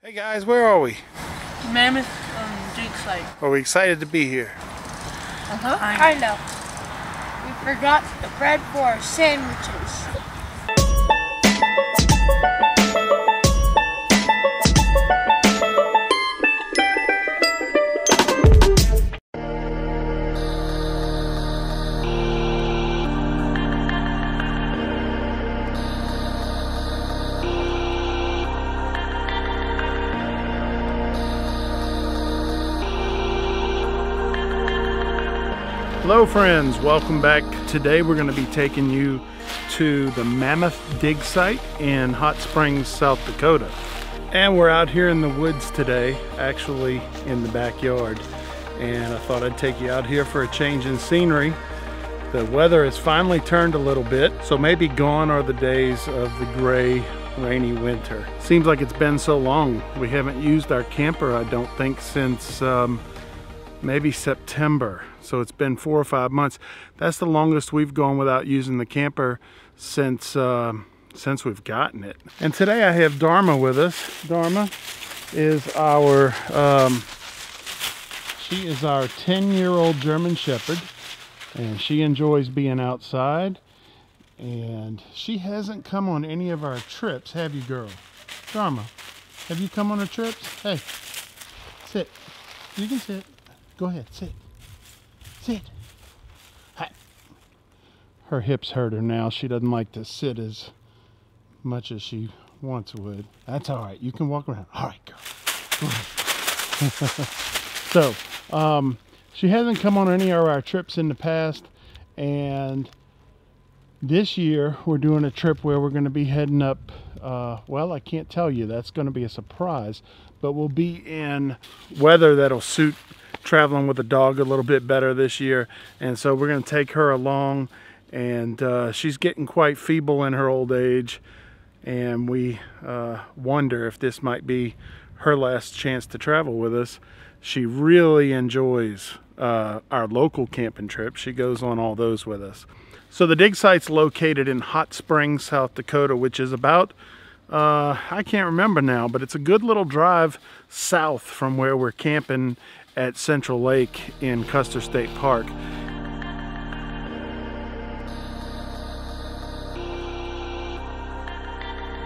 Hey guys, where are we? Mammoth Dig Site. Are we excited to be here? I know. We forgot the bread for our sandwiches. Hello friends, welcome back. Today we're going to be taking you to the Mammoth Dig Site in Hot Springs, South Dakota. And we're out here in the woods today, actually in the backyard. And I thought I'd take you out here for a change in scenery. The weather has finally turned a little bit, so maybe gone are the days of the gray, rainy winter. Seems like it's been so long. We haven't used our camper, I don't think, since maybe September. So it's been 4 or 5 months. That's the longest we've gone without using the camper since we've gotten it. And today I have Dharma with us. Dharma is our she is our 10-year-old German Shepherd, and she enjoys being outside. And she hasn't come on any of our trips, have you, girl? Dharma, have you come on our trips? Hey, sit. You can sit. Go ahead, sit. Sit. Hi. Her hips hurt her now. She doesn't like to sit as much as she once would. That's all right. You can walk around. All right, girl. So, she hasn't come on any of our trips in the past, and this year we're doing a trip where we're going to be heading up, well, I can't tell you. That's going to be a surprise, but we'll be in weather that'll suit traveling with a dog a little bit better this year. And so we're going to take her along, and she's getting quite feeble in her old age, and we wonder if this might be her last chance to travel with us. She really enjoys our local camping trips. She goes on all those with us. So the dig site's located in Hot Springs, South Dakota, which is about I can't remember now, but it's a good little drive south from where we're camping at Central Lake in Custer State Park.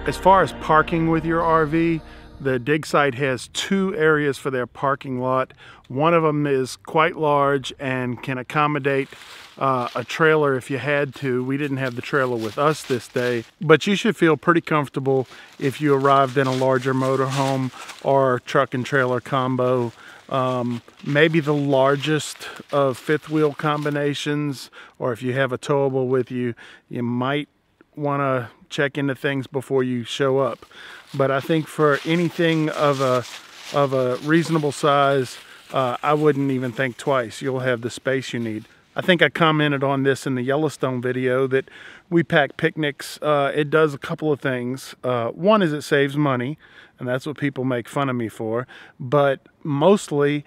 As far as parking with your RV, the dig site has 2 areas for their parking lot. One of them is quite large and can accommodate a trailer if you had to. We didn't have the trailer with us this day, but you should feel pretty comfortable if you arrived in a larger motorhome or truck and trailer combo. Maybe the largest of 5th wheel combinations, or if you have a towable with you, you might want to check into things before you show up. But I think for anything of a reasonable size, I wouldn't even think twice. You'll have the space you need. I think I commented on this in the Yellowstone video that we pack picnics. It does a couple of things. One is it saves money, and that's what people make fun of me for. But mostly,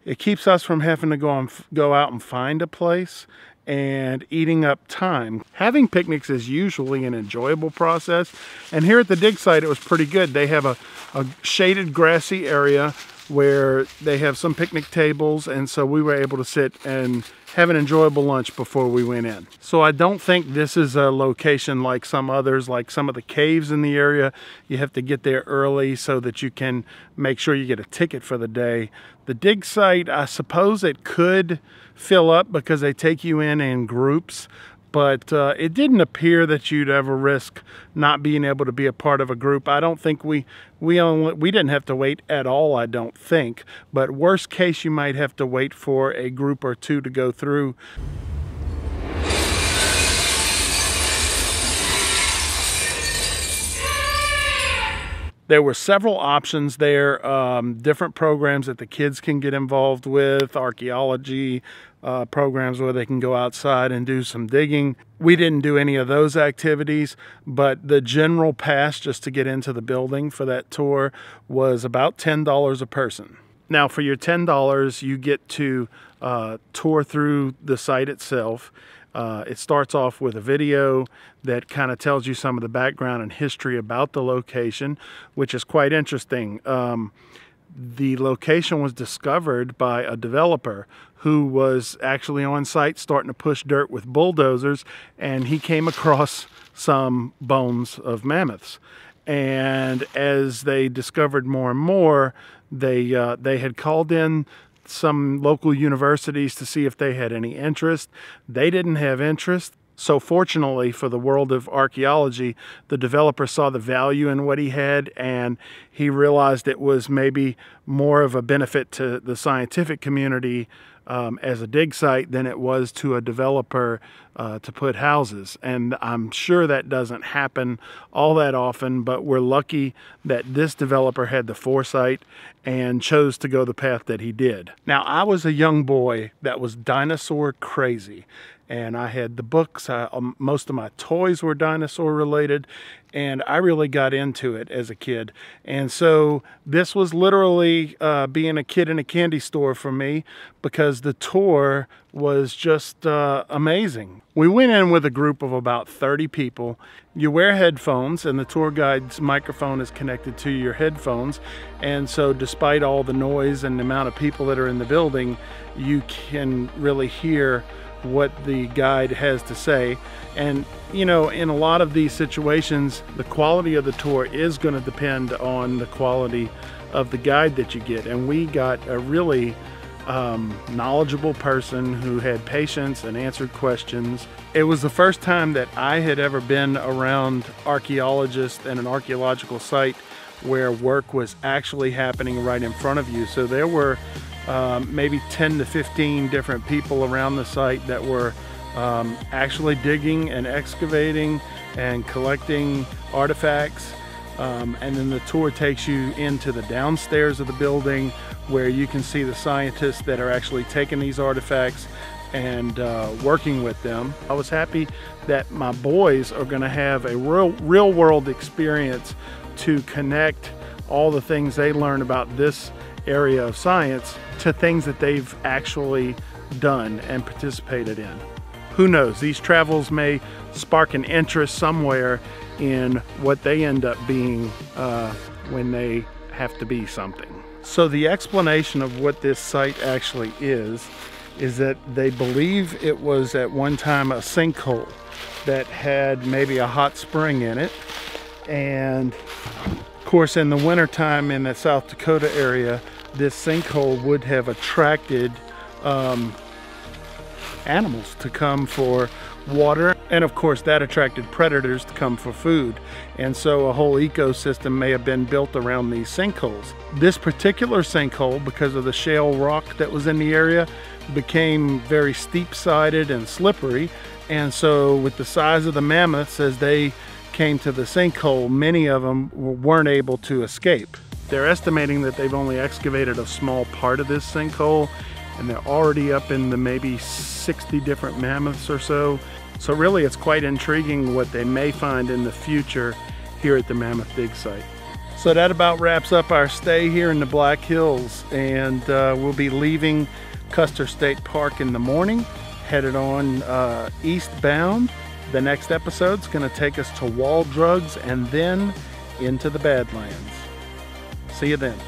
it keeps us from having to go out and find a place and eating up time. Having picnics is usually an enjoyable process, and here at the dig site it was pretty good. They have a shaded grassy area where they have some picnic tables, and so we were able to sit and have an enjoyable lunch before we went in. So I don't think this is a location like some others, like some of the caves in the area. You have to get there early so that you can make sure you get a ticket for the day. The dig site, I suppose it could fill up because they take you in groups, but it didn't appear that you'd ever risk not being able to be a part of a group. I don't think we didn't have to wait at all, I don't think. But worst case, you might have to wait for a group or two to go through. There were several options there, different programs that the kids can get involved with, archaeology programs where they can go outside and do some digging. We didn't do any of those activities, but the general pass just to get into the building for that tour was about $10 a person. Now for your $10, you get to tour through the site itself. It starts off with a video that kind of tells you some of the background and history about the location, which is quite interesting. The location was discovered by a developer who was actually on site starting to push dirt with bulldozers, and he came across some bones of mammoths. And as they discovered more and more, they had called in some local universities to see if they had any interest. They didn't have interest. So fortunately for the world of archaeology, the developer saw the value in what he had, and he realized it was maybe more of a benefit to the scientific community as a dig site than it was to a developer to put houses. And I'm sure that doesn't happen all that often, but we're lucky that this developer had the foresight and chose to go the path that he did. Now, I was a young boy that was dinosaur crazy, and I had the books. Most of my toys were dinosaur related, and I really got into it as a kid. And so this was literally being a kid in a candy store for me, because the tour was just amazing. We went in with a group of about 30 people. You wear headphones, and the tour guide's microphone is connected to your headphones. And so despite all the noise and the amount of people that are in the building, you can really hear what the guide has to say. And you know, in a lot of these situations, the quality of the tour is going to depend on the quality of the guide that you get. And we got a really knowledgeable person who had patience and answered questions. It was the first time that I had ever been around archaeologists and an archaeological site where work was actually happening right in front of you. So there were maybe 10 to 15 different people around the site that were actually digging and excavating and collecting artifacts. And then the tour takes you into the downstairs of the building, where you can see the scientists that are actually taking these artifacts and working with them. I was happy that my boys are going to have a real world experience to connect all the things they learn about this area of science to things that they've actually done and participated in. Who knows, these travels may spark an interest somewhere in what they end up being when they have to be something. So the explanation of what this site actually is that they believe it was at one time a sinkhole that had maybe a hot spring in it. And of course, in the wintertime in the South Dakota area, this sinkhole would have attracted animals to come for water, and of course that attracted predators to come for food. And so a whole ecosystem may have been built around these sinkholes. This particular sinkhole, because of the shale rock that was in the area, became very steep-sided and slippery. And so with the size of the mammoths, as they came to the sinkhole, many of them weren't able to escape. They're estimating that they've only excavated a small part of this sinkhole, and they're already up in the maybe 60 different mammoths or so. So really it's quite intriguing what they may find in the future here at the Mammoth Dig Site. So that about wraps up our stay here in the Black Hills, and we'll be leaving Custer State Park in the morning, headed on eastbound. The next episode's gonna take us to Wall Drugs and then into the Badlands. See you then.